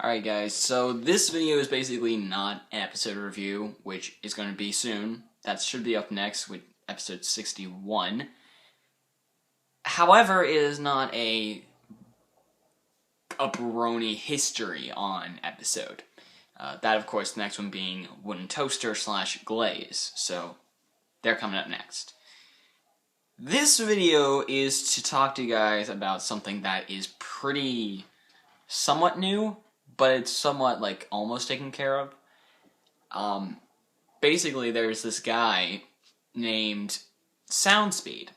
Alright guys, so this video is basically not an episode review, which is going to be soon. That should be up next with episode 61. However, it is not a Brony history on episode. That, of course, the next one being Wooden Toaster / Glaze, so they're coming up next. This video is to talk to you guys about something that is pretty somewhat new, but it's somewhat, like, almost taken care of. Basically, there's this guy named Soundspeed.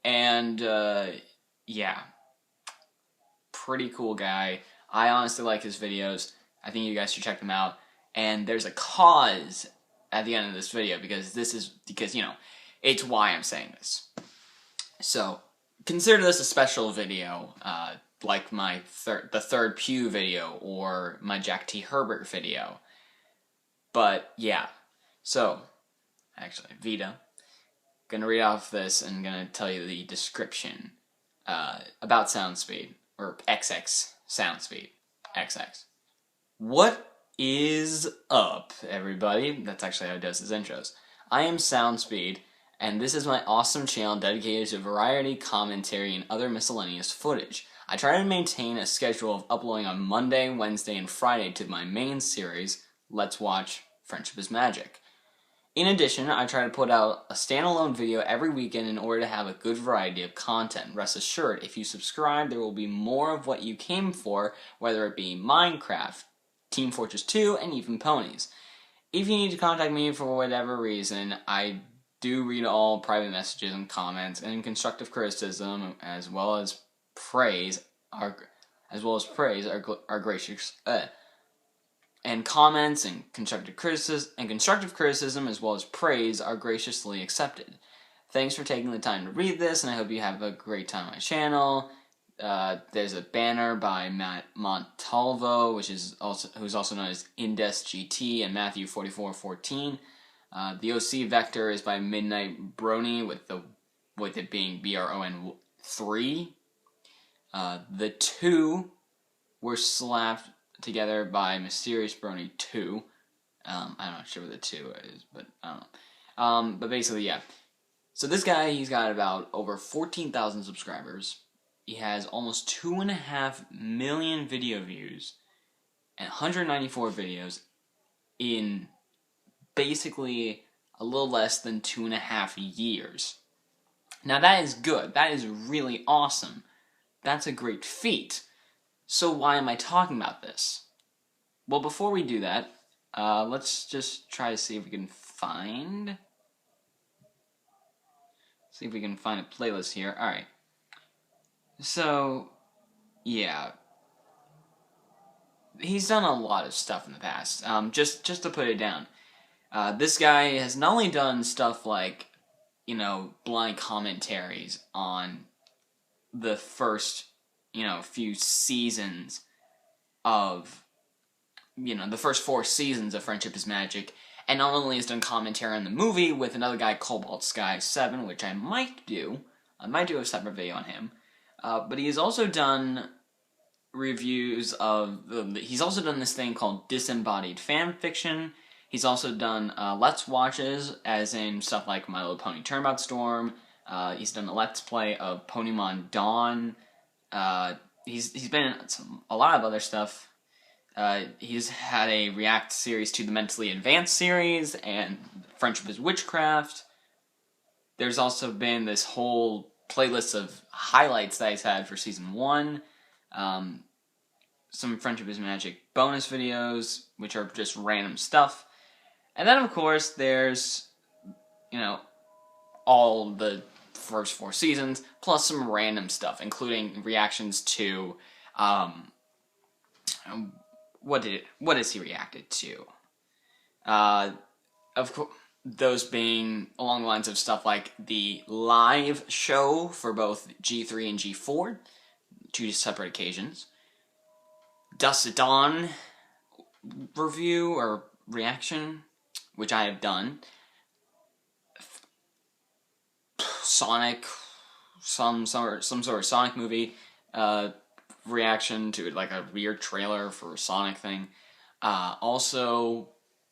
And, yeah. Pretty cool guy. I honestly like his videos. I think you guys should check them out. And there's a cause at the end of this video, because you know, it's why I'm saying this. So, consider this a special video, like my the third Pew video, or my Jack T. Herbert video. But, yeah. So, actually, Vita. Gonna read off this and gonna tell you the description, about Soundspeed, or xXSoundspeedXx. What is up, everybody? That's actually how he does his intros. I am Soundspeed, and this is my awesome channel dedicated to variety, commentary, and other miscellaneous footage. I try to maintain a schedule of uploading on Monday, Wednesday, and Friday to my main series, Let's Watch Friendship is Magic. In addition, I try to put out a standalone video every weekend in order to have a good variety of content. Rest assured, if you subscribe, there will be more of what you came for, whether it be Minecraft, Team Fortress 2, and even ponies. If you need to contact me for whatever reason, I do read all private messages and comments, and constructive criticism, as well as praise are gracious. And comments and constructive criticism, as well as praise, are graciously accepted. Thanks for taking the time to read this, and I hope you have a great time on my channel. There's a banner by Matt Montalvo, who's also known as IndesGT, and Matthew 4414. The OC vector is by Midnight Brony, with it being BRON3. The two were slapped together by Mysterious Brony 2. I'm not sure what the 2 is, but I don't know. But basically, yeah. So this guy, he's got about over 14,000 subscribers. He has almost 2.5 million video views and 194 videos in basically a little less than 2.5 years. Now that is good. That is really awesome. That's a great feat. So why am I talking about this? Well, before we do that, let's just try to see if we can find a playlist here. Alright. So, yeah. He's done a lot of stuff in the past. Just to put it down. This guy has not only done stuff like, you know, blind commentaries on the first, few seasons of, the first 4 seasons of Friendship is Magic, and not only has done commentary on the movie with another guy, Cobalt Sky 7, which I might do a separate video on him, but he has also done reviews of, he's also done this thing called Disembodied Fanfiction. He's also done Let's Watches, as in stuff like My Little Pony Turnabout Storm. He's done a Let's Play of Ponymon Dawn. He's been in a lot of other stuff. He's had a react series to the Mentally Advanced series and Friendship is Witchcraft. There's also been this whole playlist of highlights that he's had for season 1. Some Friendship is Magic bonus videos, which are just random stuff. And then, of course, there's, all the first 4 seasons, plus some random stuff, including reactions to, what has he reacted to? Of course, those being along the lines of stuff like the live show for both G3 and G4, 2 separate occasions, Dust at Dawn review or reaction, which I have done, Sonic, some sort of Sonic movie, reaction to like a weird trailer for a Sonic thing. Also,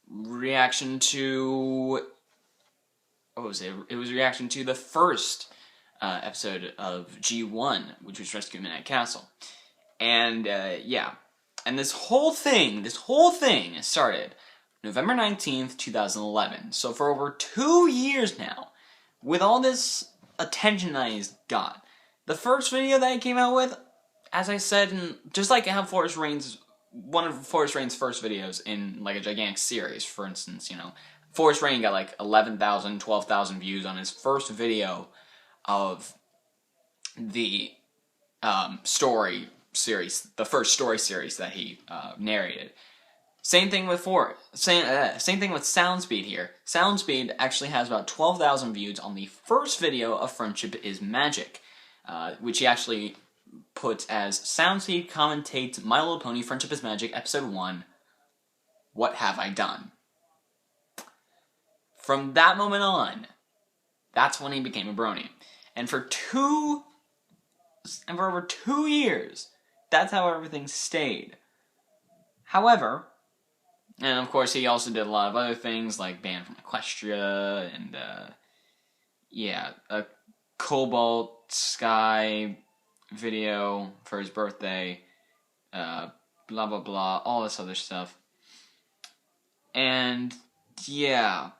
reaction to what was it? It was a reaction to the first episode of G1, which was Rescue Midnight Castle, and yeah, and this whole thing started November 19th, 2011. So for over 2 years now, with all this attention that he's got, the first video that he came out with, as I said, and just like how one of Forest Rain's first videos in like a gigantic series, for instance, you know, Forest Rain got like 11,000, 12,000 views on his first video of the story series, the first story series that he narrated. Same thing with same thing with Soundspeed here. Soundspeed actually has about 12,000 views on the first video of Friendship is Magic, which he actually put as Soundspeed commentates My Little Pony Friendship is Magic Episode 1, What Have I Done? From that moment on, that's when he became a brony. And for over 2 years, that's how everything stayed. However, and of course he also did a lot of other things like Banned from Equestria and yeah, a Cobalt Sky video for his birthday, blah blah blah, all this other stuff. And yeah,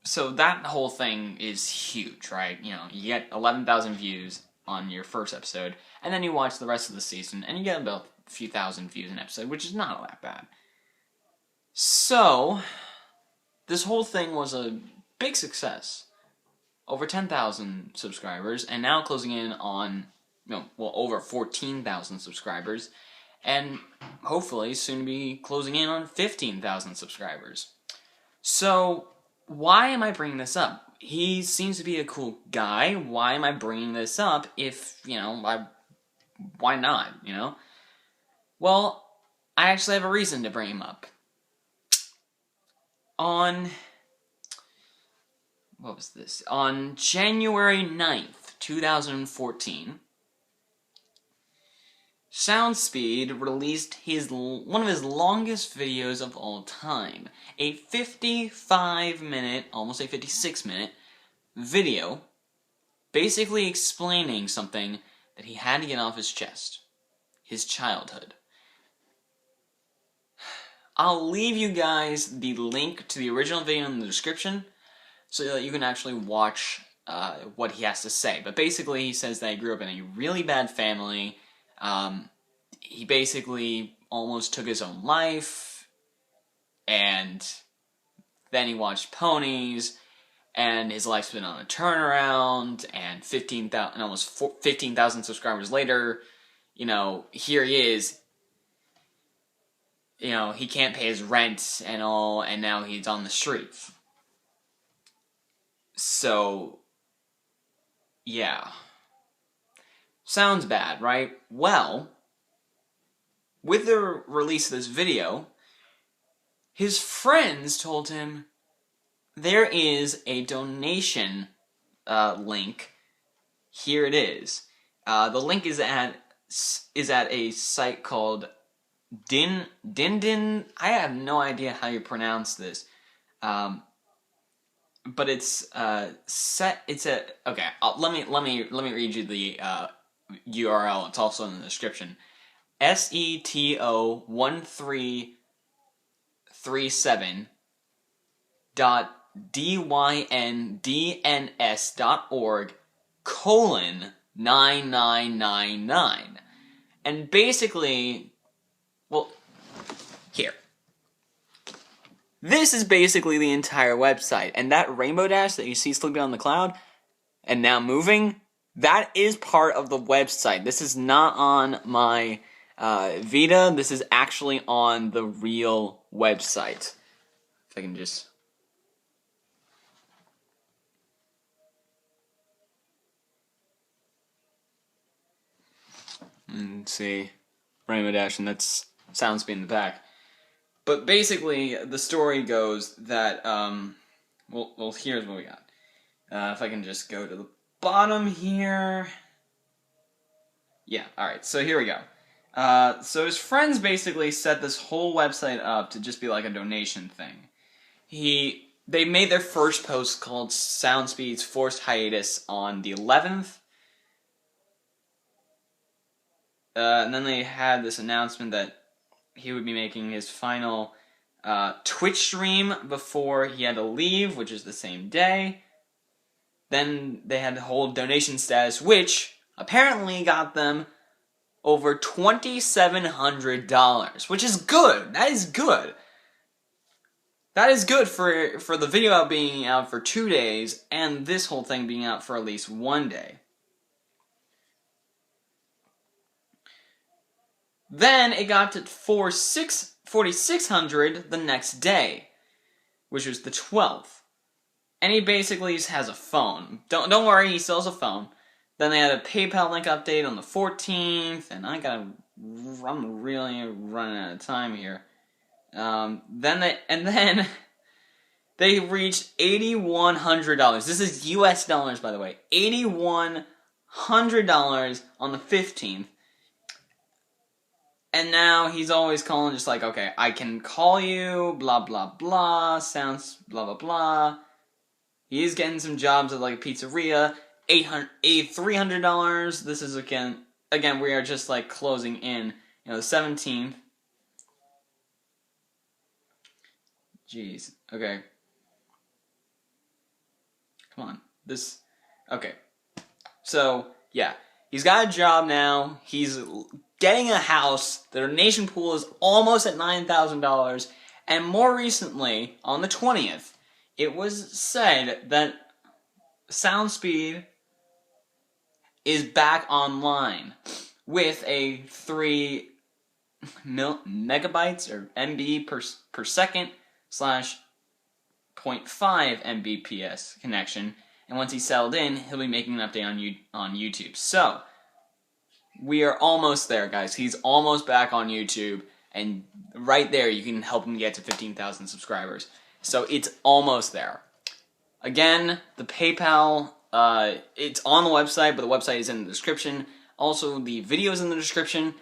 so that whole thing is huge, right? You know, you get 11,000 views on your first episode, and then you watch the rest of the season, and you get about a few thousand views an episode, which is not that bad. So, this whole thing was a big success. Over 10,000 subscribers, and now closing in on, over 14,000 subscribers, and hopefully soon to be closing in on 15,000 subscribers. So, why am I bringing this up? He seems to be a cool guy. Why am I bringing this up if, why not, Well, I actually have a reason to bring him up. On January 9th, 2014, Soundspeed released one of his longest videos of all time, a 55-minute, almost a 56-minute video, basically explaining something that he had to get off his chest, his childhood. I'll leave you guys the link to the original video in the description so that you can actually watch what he has to say. But basically, he says that he grew up in a really bad family. He basically almost took his own life, and then he watched ponies, and his life's been on a turnaround, and almost 15,000 subscribers later, here he is. He can't pay his rent and all, and now he's on the streets. So, yeah. Sounds bad, right? Well, with the release of this video, his friends told him there is a donation link. Here it is. The link is at a site called Din. I have no idea how you pronounce this, but it's okay. Let me read you the URL. It's also in the description. seto1337.dyndns.org:9999. And basically, well, here. This is basically the entire website, and that rainbow dash that you see sleeping on the cloud, and now moving, that is part of the website. This is not on my Vita, this is actually on the real website. If I can just... Let's see. Rainbow dash, and that's Soundspeed in the back. But basically, the story goes that, well, here's what we got. If I can just go to the bottom here. Yeah, alright, so here we go. So his friends basically set this whole website up to just be like a donation thing. They made their first post called SoundSpeed's Forced Hiatus on the 11th. And then they had this announcement that he would be making his final Twitch stream before he had to leave, which is the same day. Then they had the whole donation status, which apparently got them over $2,700, which is good. That is good. That is good for the video being out for 2 days and this whole thing being out for at least 1 day. Then it got to 4,600 the next day, which was the 12th. And he basically just has a phone. Don't worry, he still has a phone. Then they had a PayPal link update on the 14th, and I'm really running out of time here. Then they reached $8,100. This is US dollars, by the way. $8,100 on the 15th. And now he's always calling just like, okay, I can call you, blah, blah, blah, sounds blah, blah, blah. He's getting some jobs at like a pizzeria, $300. This is again, we are just like closing in, the 17th. Jeez, okay. Come on, okay. So, yeah, he's got a job now, he's getting a house, the donation pool is almost at $9,000, and more recently, on the 20th, it was said that SoundSpeed is back online with a 3 megabytes or MB per second / 0.5 Mbps connection, and once he's settled in, he'll be making an update on YouTube. So, we are almost there, guys. He's almost back on YouTube, and right there you can help him get to 15,000 subscribers. So it's almost there. Again, the PayPal, it's on the website, but the website is in the description. Also, the video is in the description.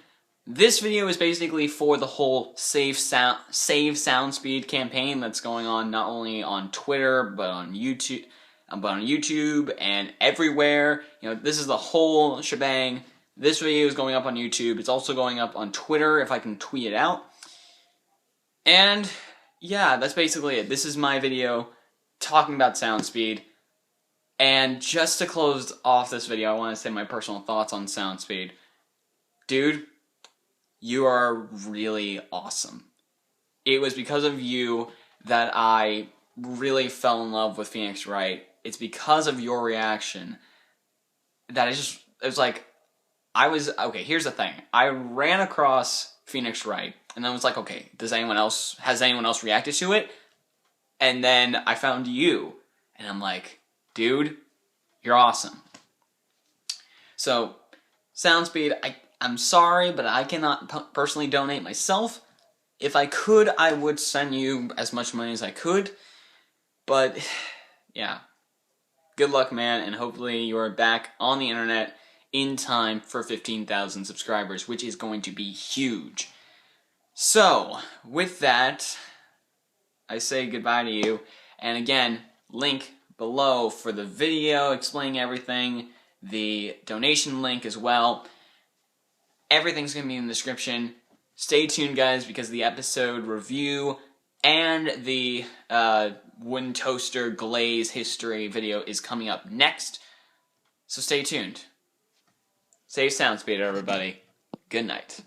This video is basically for the whole Save SoundSpeed campaign that's going on not only on Twitter, but on YouTube and everywhere. This is the whole shebang. This video is going up on YouTube. It's also going up on Twitter if I can tweet it out. And yeah, that's basically it. This is my video talking about SoundSpeed. And just to close off this video, I want to say my personal thoughts on SoundSpeed. Dude, you are really awesome. It was because of you that I really fell in love with Phoenix Wright. It's because of your reaction that it was like, okay, here's the thing. I ran across Phoenix Wright, and then was like, okay, has anyone else reacted to it? And then I found you, and I'm like, dude, you're awesome. So, SoundSpeed, I'm sorry, but I cannot personally donate myself. If I could, I would send you as much money as I could. But, yeah. Good luck, man, and hopefully you are back on the internet in time for 15,000 subscribers, which is going to be huge. So, with that, I say goodbye to you. And again, link below for the video explaining everything, the donation link as well. Everything's going to be in the description. Stay tuned, guys, because the episode review and the wooden toaster glaze history video is coming up next. So stay tuned. Save SoundSpeed, everybody. Good night.